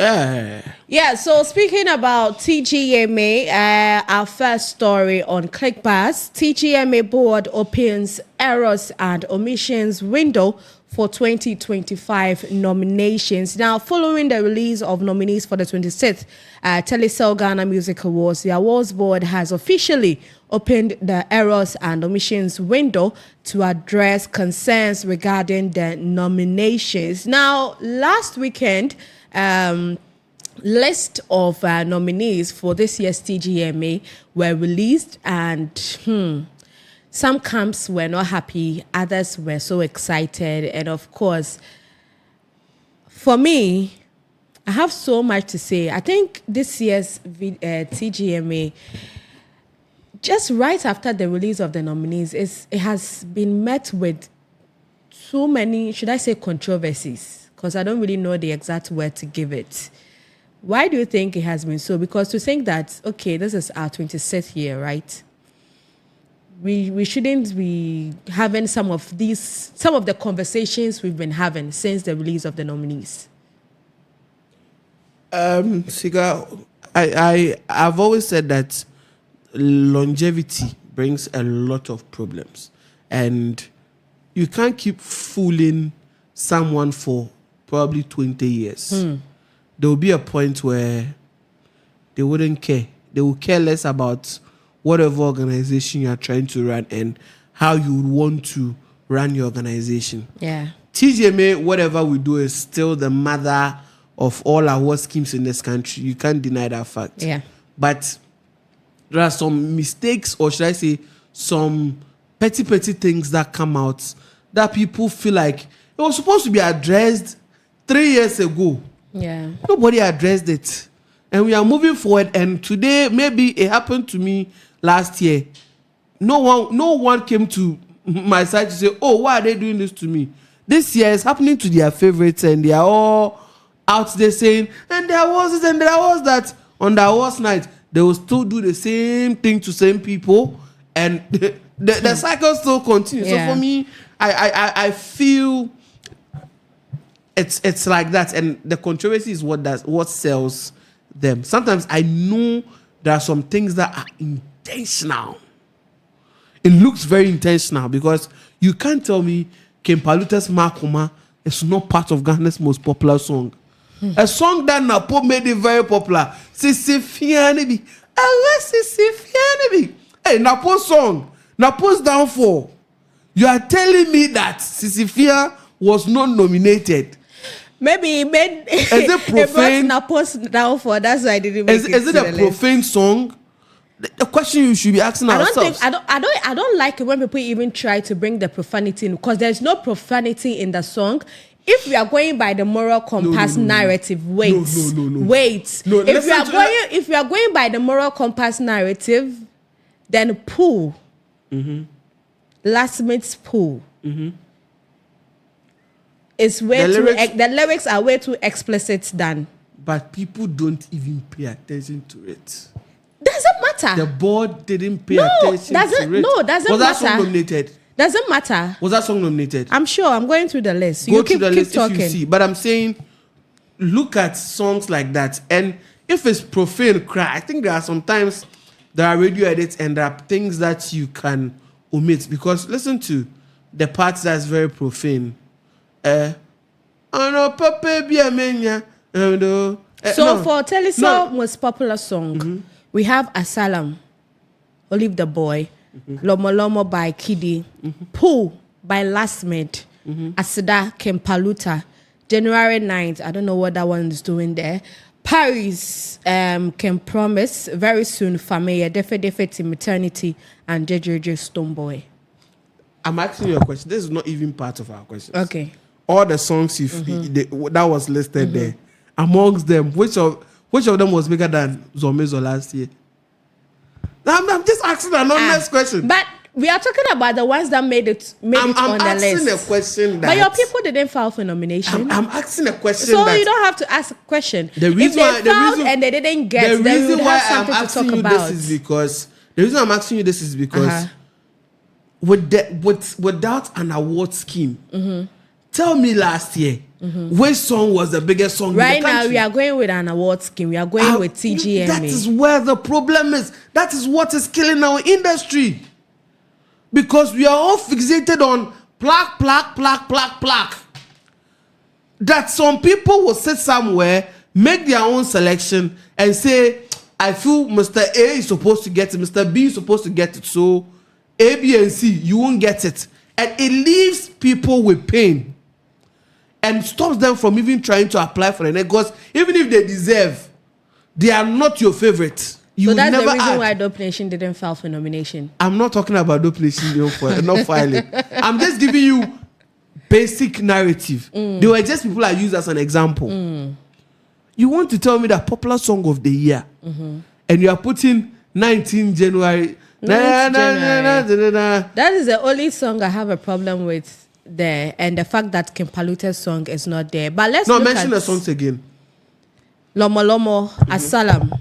Yeah, so speaking about TGMA, our first story on ClickBars, TGMA board opens errors and omissions window for 2025 nominations. Now, following the release of nominees for the 26th Telecel Ghana Music Awards, the awards board has officially opened the errors and omissions window to address concerns regarding the nominations. Now, last weekend, list of nominees for this year's TGMA were released, and some camps were not happy, others were so excited. And of course, for me, I have so much to say. I think this year's TGMA, just right after the release of the nominees, it has been met with so many, should I say, controversies? Because I don't really know the exact word to give it. Why do you think it has been so? Because to think that, okay, this is our 26th year, right? We shouldn't be having some of the conversations we've been having since the release of the nominees. Siga, I've always said that longevity brings a lot of problems, and you can't keep fooling someone for probably 20 years. There will be a point where they wouldn't care. They will care less about whatever organization you are trying to run and how you would want to run your organization. Yeah. TGMA, whatever we do, is still the mother of all award schemes in this country. You can't deny that fact. Yeah. But there are some mistakes, or should I say, some petty things that come out that people feel like it was supposed to be addressed 3 years ago. Yeah. Nobody addressed it. And we are moving forward. And today, maybe it happened to me last year. No one came to my side to say, oh, why are they doing this to me? This year it's happening to their favorites, and they are all out there saying, and there was this and there was that. On the awards night, they will still do the same thing to same people, and the cycle still continues. Yeah. So for me, I feel it's like that, and the controversy is what sells them. Sometimes I know there are some things that are intentional. It looks very intentional, because you can't tell me Kempaluta's Makoma is not part of Ghana's most popular song. A song that Napo made it very popular. Sisifianibi. Sisifianibi. Hey, Napo's song. Napo's Downfall. You are telling me that Sisifia was not nominated? Maybe he made is it profane? Napo's Downfall. That's why I didn't make it. Is it a profane song? The question you should be asking ourselves. I don't like it when people even try to bring the profanity in, because there's no profanity in the song. If we are going by the moral compass narrative, wait. No, if we are going by the moral compass narrative, then Pooh, Last Mate's Pooh, is way the lyrics are way too explicit than. But people don't even pay attention to it. Doesn't matter. The board didn't pay attention to it. No, doesn't matter. Was that song nominated? Doesn't matter. Was that song nominated? I'm sure. I'm going through the list. Go through the list if you see. But I'm saying, look at songs like that. And if it's profane cry, I think there are radio edits and there are things that you can omit. Because listen to the parts that's very profane. So for Telecel most popular song, we have Asylum, Olive the Boy, Lomo Lomo by Kidi, Pooh by Last Mate, Asida Kempaluta, January 9th. I don't know what that one is doing there. Paris Can Promise, Very Soon, Familia, Defe Maternity, and JJJ Stoneboy. I'm asking you a question. This is not even part of our questions. Okay. All the songs that was listed there, amongst them, which of them was bigger than Zomezo last year? I'm just asking an honest question. But we are talking about the ones that made it on the list. I'm asking a question that... But your people didn't file for nomination. I'm asking a question so you don't have to ask a question. If they filed and they didn't get, then we would have something to talk about. The reason I'm asking you this is because without an award scheme, tell me last year, Which song was the biggest song Right in the now, country? we are going with an award scheme. We are going with TGMA. That is where the problem is. That is what is killing our industry. Because we are all fixated on plaque. That some people will sit somewhere, make their own selection, and say, I feel Mr. A is supposed to get it, Mr. B is supposed to get it, so A, B, and C, you won't get it. And it leaves people with pain and stops them from even trying to apply for the next. Because even if they deserve, they are not your favorite. You So that's never the reason add. why Dope Nation didn't file for nomination. I'm not talking about Dope Nation not filing. I'm just giving you basic narrative. They were just people I use as an example. You want to tell me that popular song of the year, and you are putting 19 January. That is the only song I have a problem with there, and the fact that Kim Palute's song is not there. But let's look mention at the songs again. Lomo Lomo, Asalam,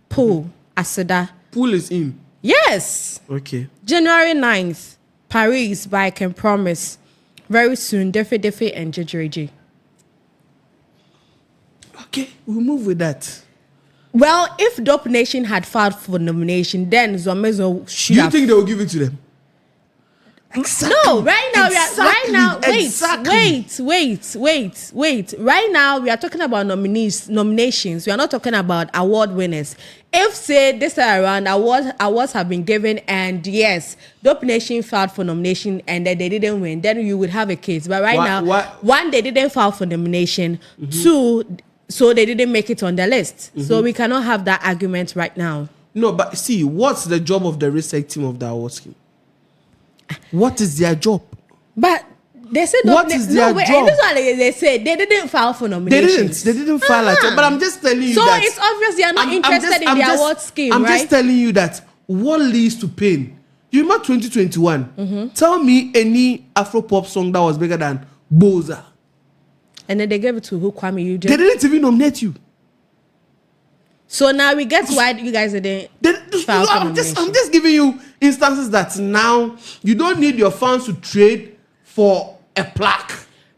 Pool, Aseda. Pool is in. Yes. Okay. January 9th, Paris by Can Promise. Very soon, Defe and JJJ. Okay, we'll move with that. Well, if Dope Nation had filed for nomination, then Zomezo should Do you have. think they will give it to them? Exactly. No, right now wait. Right now we are talking about nominations. We are not talking about award winners. If say this time around awards have been given and yes, Dope Nation filed for nomination and then they didn't win, then you would have a case. But one, they didn't file for nomination. Two, so they didn't make it on the list. So we cannot have that argument right now. No, but see, what's the job of the research team of the award scheme? What is their job? But they said what is their job? And this one they said they didn't file for nominations. They didn't file at all. But I'm just telling you so that. So it's obvious they are not interested in the award scheme, I'm right? just telling you that what leads to pain. You remember 2021? Tell me any Afro-pop song that was bigger than Boza. And then they gave it to who? Kwame Eugene. They didn't even nominate you. So now we get why you guys didn't file for nomination. I'm just giving you instances that now you don't need your fans to trade for a plaque.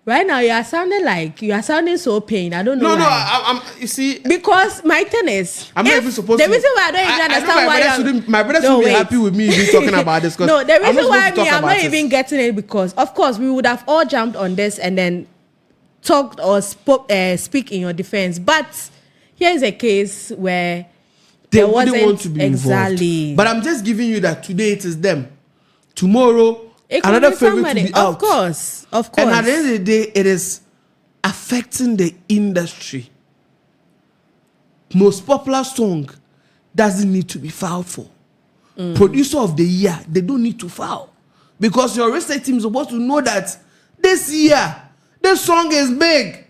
Right now you are sounding so pained. I don't know. No, why. you see, because my thing is, I'm not even supposed the to. The reason why I don't even understand my brother shouldn't be happy with me even talking about this. No, the reason why I'm not even getting it because, of course, we would have all jumped on this and then talked or speak in your defense, but here's a case where they wouldn't want to be involved. But I'm just giving you that today it is them. Tomorrow, another favorite to be out. Of course. And at the end of the day, it is affecting the industry. Most popular song doesn't need to be filed for. Producer of the year, they don't need to file. Because your research team is supposed to know that this year, this song is big.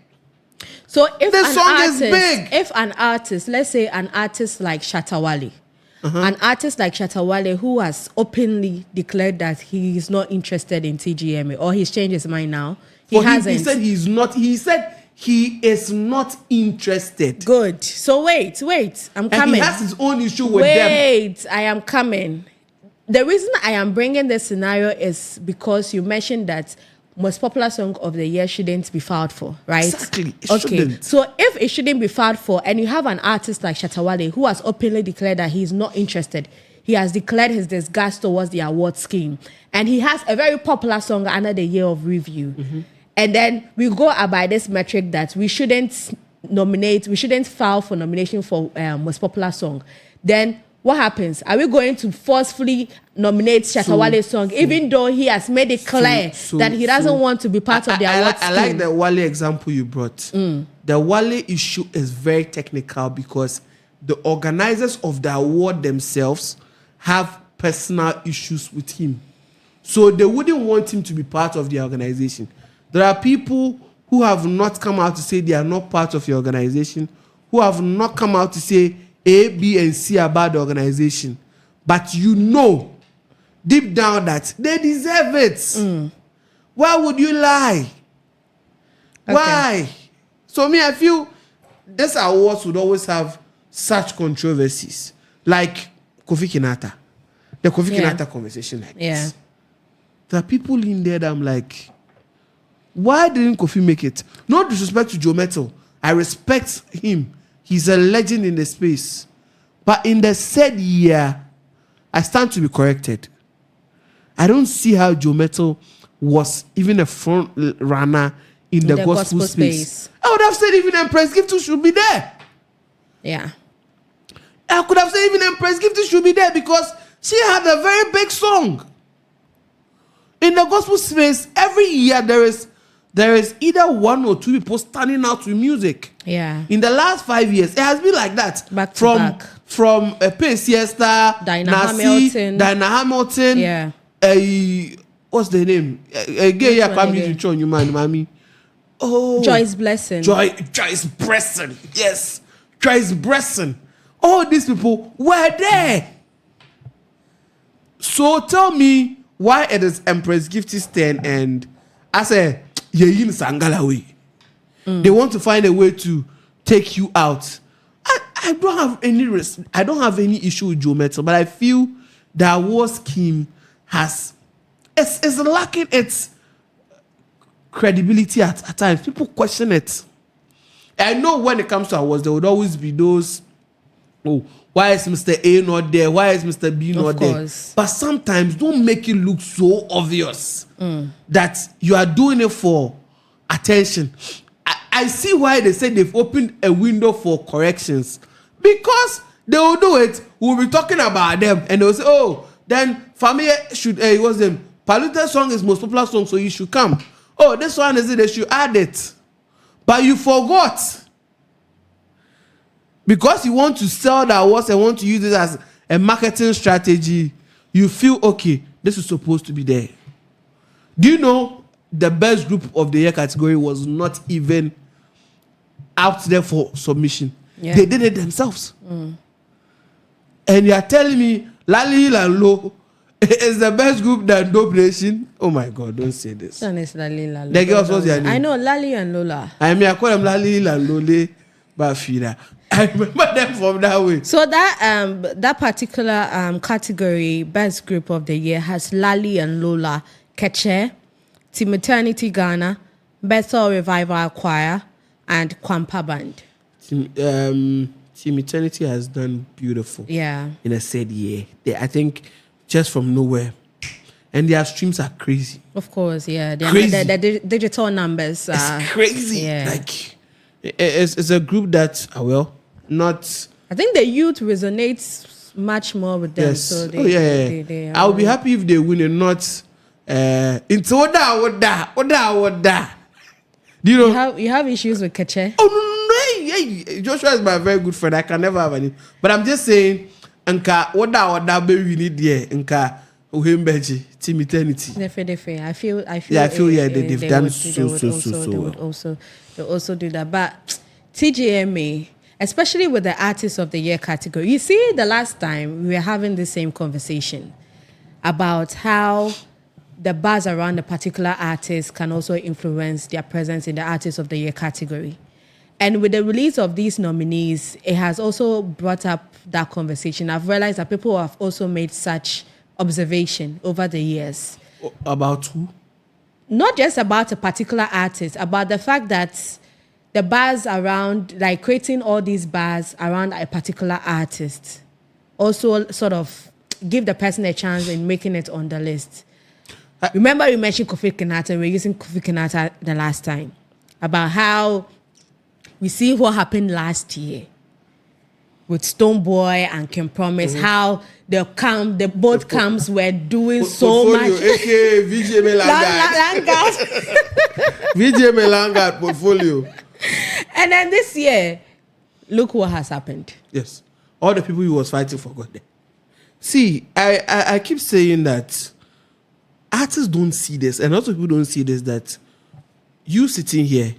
So if an artist, let's say an artist like Shatawale, an artist like Shatawale who has openly declared that he is not interested in TGMA or he's changed his mind now, he said he's not. He said he is not interested. Good. So wait, I'm coming. And he has his own issue with them. Wait, I am coming. The reason I am bringing this scenario is because you mentioned that most popular song of the year shouldn't be filed for, right? Exactly. It shouldn't. So if it shouldn't be filed for, and you have an artist like Shatawale who has openly declared that he's not interested, he has declared his disgust towards the award scheme, and he has a very popular song under the year of review, and then we go by this metric that we shouldn't file for nomination for most popular song, then what happens? Are we going to forcefully nominate Shatawale's song, even though he has made it clear that he doesn't want to be part of the award scheme? I like the Wale example you brought. The Wale issue is very technical because the organizers of the award themselves have personal issues with him. So they wouldn't want him to be part of the organization. There are people who have not come out to say they are not part of the organization, who have not come out to say A, B, and C about the organization. But you know deep down that they deserve it. Why would you lie? Okay. Why? So me, I feel this awards would always have such controversies. Like Kofi Kinata. The Kofi Kinata conversation like this. There are people in there that I'm like, Why didn't Kofi make it? No disrespect to Joe Metal. I respect him. He's a legend in the space. But in the said year, I stand to be corrected. I don't see how Joe Metal was even a front runner in the gospel space. I would have said even Empress Gifty should be there. Yeah. I could have said even Empress Gifty should be there because she had a very big song. In the gospel space, every year there is either one or two people standing out with music. Yeah. In the last 5 years, it has been like that. Back to back. From Pay Siesta, Dinah Hamilton. Yeah. What's the name? Oh, Joyce Blessing. Joyce Bresson. Yes. Joyce Bresson. All these people were there. So tell me why it is Empress Gifty's turn and I say, Yeyin Sangalawi. They want to find a way to take you out. I don't have any risk. I don't have any issue with Joe Metal, but I feel the award scheme is lacking its credibility at times. People question it. I know when it comes to awards, there would always be those, oh, why is Mr. A not there? Why is Mr. B not there? But sometimes don't make it look so obvious that you are doing it for attention. I see why they say they've opened a window for corrections. Because they will do it, we'll be talking about them, and they'll say, oh, then Family should, what's them? Palute's song is most popular song, so you should come. Oh, this one is it, they should add it. But you forgot. Because you want to sell the awards and want to use it as a marketing strategy, you feel, okay, this is supposed to be there. Do you know the best group of the year category was not even out there for submission? Yeah. They did it themselves. And you are telling me Lali Lalo is the best group than Dope Nation? Oh my God, don't say this. The girls, what's their name? I know Lali and Lola. I call them Lali and Lole Bafira. I remember them from that way. So that particular category, best group of the year, has Lali and Lola, Keche, Team Eternity Ghana, Bethel Revival Choir, and Kwampa Band. Team Eternity has done beautiful. Yeah. In a said year. I think just from nowhere. And their streams are crazy. Of course, yeah. Crazy. The digital numbers are it's crazy. Yeah. Like it's a group that not. I think the youth resonates much more with them. Yes. So They I would be happy if they win and not into Oda. Do you know? You have issues with Keche? Oh no, hey, Joshua is my very good friend. I can never have any. But I'm just saying, Nka Oda baby we need there. Nka Uhembeji Team Eternity. Definitely. I feel. Yeah, they've done so well. They also do that. But TGMA, especially with the Artist of the Year category, you see, the last time we were having the same conversation about how the buzz around a particular artist can also influence their presence in the Artist of the Year category. And with the release of these nominees, it has also brought up that conversation. I've realized that people have also made such observation over the years. About who? Not just about a particular artist, about the fact that the buzz around, like creating all these buzz around a particular artist, also sort of give the person a chance in making it on the list. Remember you mentioned Kofi Kinata, we were using Kofi Kinata the last time, about how we see what happened last year with Stonebwoy and Kim Promise, how the both camps were doing so much. AKA VJ Melangard. VJ Melangard portfolio. And then this year, look what has happened. Yes. All the people he was fighting for got there. See, I keep saying that artists don't see this, and also people don't see this, that you sitting here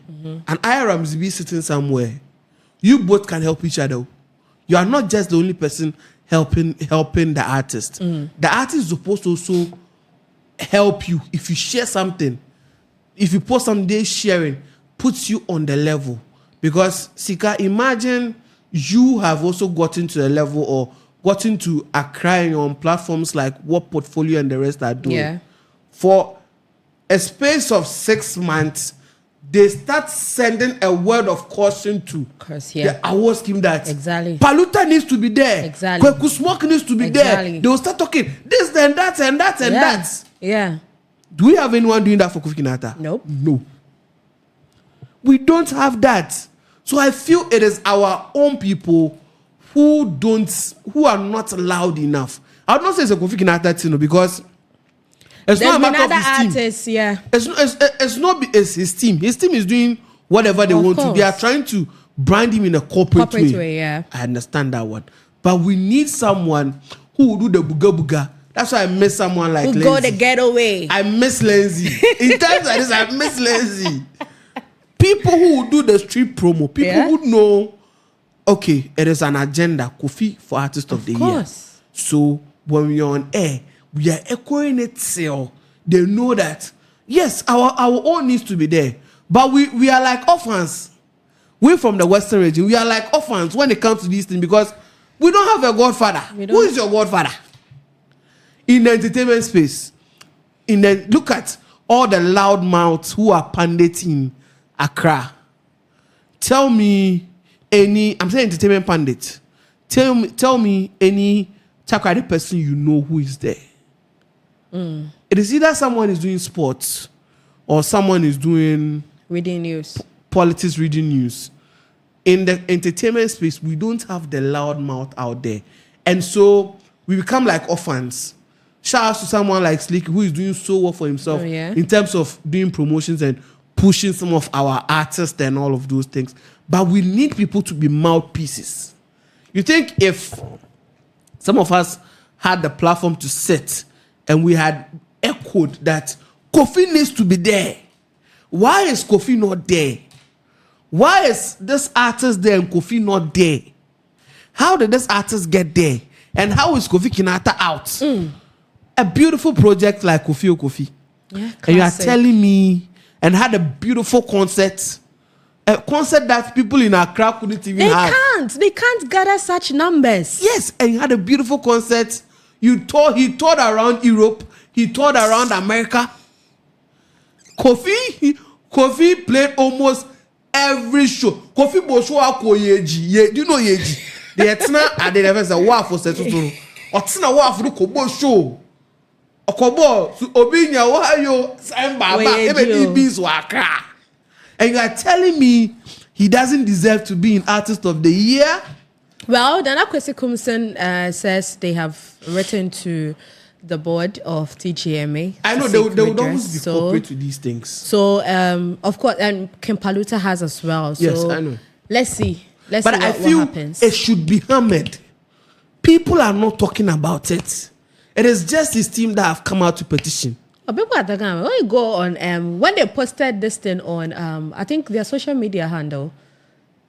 and I Ramsey sitting somewhere, you both can help each other. You are not just the only person helping the artist. The artist is supposed to also help you. If you share something, if you post something, sharing puts you on the level. Because Sika, imagine you have also gotten to the level or gotten to Accra on platforms like what Portfolio and the rest are doing. Yeah. For a space of 6 months, they start sending a word of caution to the award scheme that Paluta needs to be there. Kweku Smoke needs to be there. They will start talking this, then that, and that, and that. Yeah. Do we have anyone doing that for Kofi Kinata? Nope. No. We don't have that. So I feel it is our own people who are not loud enough. I would not say it's a Kofi Kinata thing because it's not about other artists, yeah. It's his team. His team is doing whatever they want to. They are trying to brand him in a corporate way. Yeah. I understand that one. But we need someone who will do the buga buga. That's why I miss someone like Lindsay. Go the getaway. I miss Lindsay. In times like this, I miss Lindsay. People who will do the street promo. People who know, okay, it is an agenda. Kofi for Artist of the Year. So when we are on air, we are echoing it till they know that, yes, our own needs to be there. But we are like orphans. We from the Western region, we are like orphans when it comes to these things because we don't have a godfather. Who is your godfather? In the entertainment space, look at all the loud mouths who are panditing Accra. Tell me I'm saying entertainment pundit. Tell me any Takrady person you know who is there. It is either someone is doing sports or someone is doing reading news, politics, reading news. In the entertainment space, we don't have the loud mouth out there, and so we become like orphans. Shout out to someone like Slick who is doing so well for himself in terms of doing promotions and pushing some of our artists and all of those things. But we need people to be mouthpieces. You think if some of us had the platform to sit and we had echoed that Kofi needs to be there, why is Kofi not there? Why is this artist there and Kofi not there? How did this artist get there? And how is Kofi Kinata out? A beautiful project like Kofi. Yeah, and you are telling me, and had a beautiful concert. A concert that people in Accra couldn't even have. They can't gather such numbers. Yes, and you had a beautiful concert. He toured around Europe. He toured around America. Kofi played almost every show. Kofi Boshoa ko Yeji. Do you know Yeji? The etna at the level say wa for settle. Otina wa for ko show. Okobo obinya wa yo samba ebe bees waka. And you are telling me he doesn't deserve to be an Artist of the Year? Well, Dana Kwesi Kumsen says they have written to the board of TGMA. I know they would always be corporate to these things. So, of course, and Kempaluta has as well. So yes, I know. Let's see. But I feel what happens. It should be hammered. People are not talking about it. It is just his team that have come out to petition. People are talking about when you go on when they posted this thing on I think their social media handle,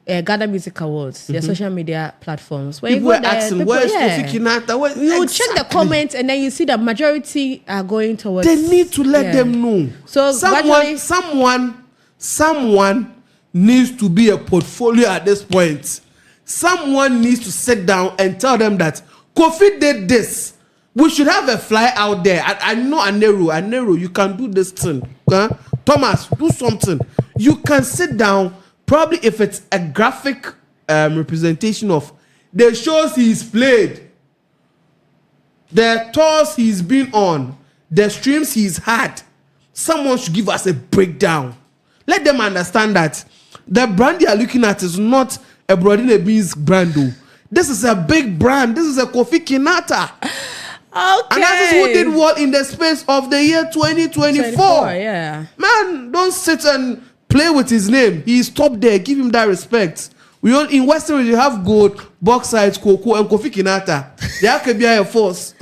Ghana Music Awards, their social media platforms. When people you go were asking, where's Kofi Kinata? You check the comments and then you see the majority are going towards. They need to let them know. So someone needs to be a portfolio at this point. Someone needs to sit down and tell them that Kofi did this. We should have a fly out there. I know Anero, you can do this thing. Thomas, do something. You can sit down, probably if it's a graphic representation of the shows he's played, the tours he's been on, the streams he's had. Someone should give us a breakdown. Let them understand that the brand they are looking at is not a Brodine Beans brand. Though. This is a big brand. This is a Kofi Kinata. Okay. And that is who did well in the space of the year 2024. Yeah. Man, don't sit and play with his name. He's top there. Give him that respect. We all in Western region have gold, bauxite, cocoa, and Kofi Kinata. They can be a force.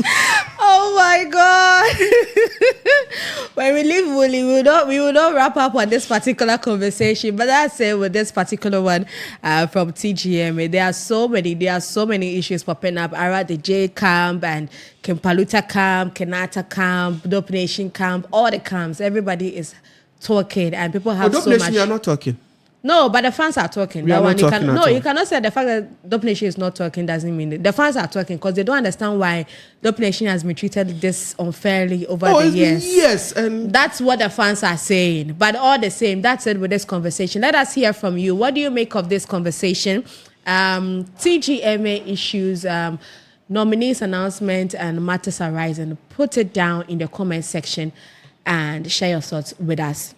Oh my God! When we leave Wooly, we will not wrap up on this particular conversation. But that's it with this particular one from TGMA. There are so many issues popping up. Ara the J camp and Kempaluta camp, Kenata camp, Dope Nation camp, all the camps. Everybody is talking, and people have Dope so Nation, much. You are not talking. No, but the fans are talking. We are not talking at all. You cannot say the fact that Dope Nation is not talking doesn't mean it. The fans are talking because they don't understand why Dope Nation has been treated this unfairly over the years. Yes, and that's what the fans are saying. But all the same, that's it with this conversation. Let us hear from you. What do you make of this conversation? TGMA issues, nominees announcement, and matters arising. Put it down in the comment section and share your thoughts with us.